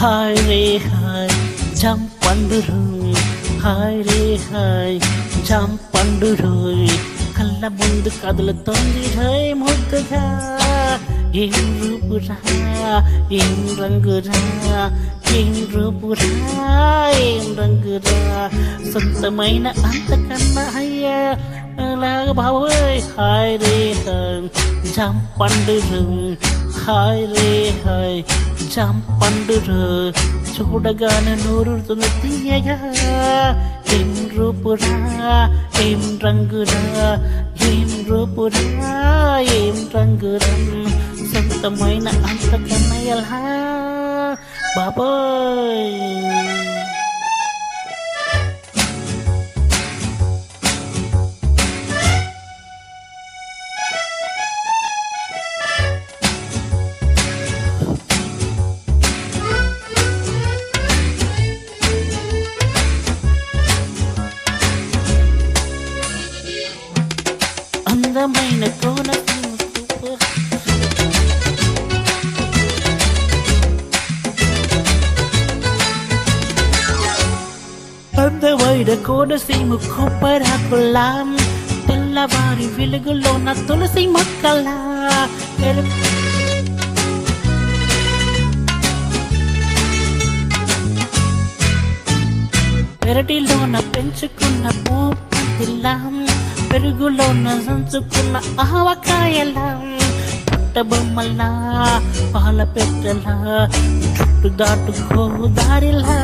Hi రే hi jump పండురు hi రే hi jump పండురు కళ్ళ ముందు కదులుతోంది హై ముద్దుగా ఏం రూపురా ఏం రంగురా ఏం రూపురా ఏం రంగురా సొంతమైన అంతకన్నా అయ్యా అలాగ బాబోయ్ హాయ్ రే హాయ్ జంప్ పండురు హాయ్ రే హాయ్ జంప్ పండురు చూడగానే నూరుతుంది తీయగా ఏం రూపురా ఏం రంగురా ఏం రూపురా ఏం రంగురా సొంతమైన అంతకన్నా ఎలా బాబోయ్ అందమైన కోనసీమ సూపర్ అందమైన కోనసీమ కొబ్బరాకులా తెల్లవారి వెలుగులో నా తులసి మొక్కలా పెరటిలోన పెంచుకున్న పూపిల్లా పెరుగులోన సంచుకున్న ఆవకాయలా పుట్టబొమ్మలా పాల పెట్టలా చుట్టు దాటుకో దారిలా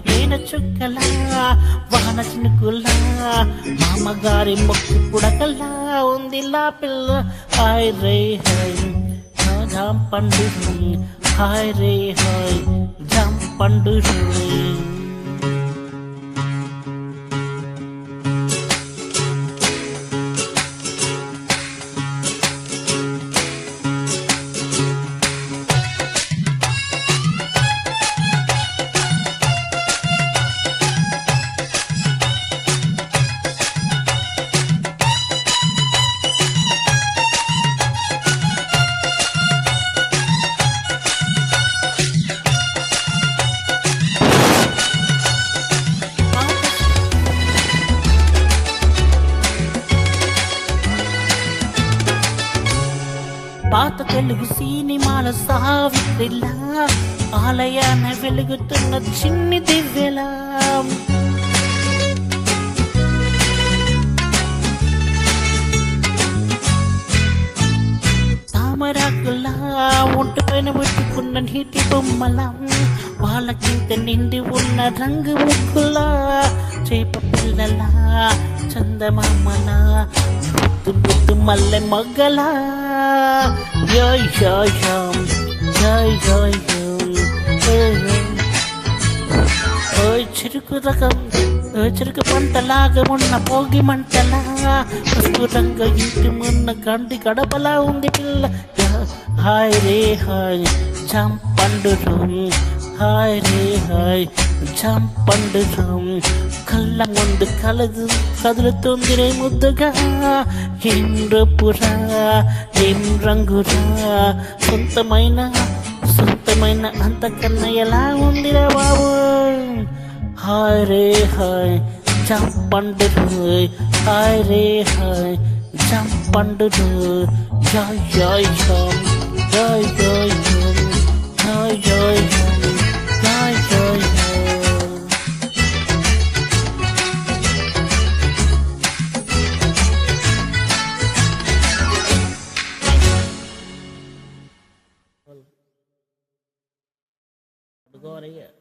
తేనె చుక్కలా వాన చినుకులా మామగారి మొక్కు పుడకలా ఉందిలా పిల్ల హాయ్ రే హాయ్ జంప్ పండురు హాయ్ రే హాయ్ జంప్ పండురు పాత తెలుగు సినిమాల సావిత్రిలా ఆలయాన వెలుగుతున్న చిన్ని దివ్యలా తామరాకులా ఒంటి పైన పెట్టుకున్న నీటి బొమ్మలా వాళ్ళకింత నిండి ఉన్న రంగు ముక్కులా చేప పిల్లలా చందమామలా ముద్దు మల్లె మొగ్గలా జై జై జై జై జై చెరుకు రకం చెరుకు పంటలాగా ఉన్న పోగి మంటలా పసుపు రంగు ఇంటి మున్న గంటి గడపలా ఉంది పిల్ల హాయ్ రే హాయ్ జంప్ పండురు హాయ్ రే హాయ్ జంప్ పండురు కళ్ళ ముందు కదులుతుంది రే ముద్దుగా ఏం రూపురా ఏం రంగురా సొంతమైన అంతకన్నా ఎలా ఉందిరా బాబు హాయ్ రే హాయ్ జంప్ పండురు హాయ్ రే హాయ్ జంప్ పండురు జై జై జై జై జై జై జై జై go right here.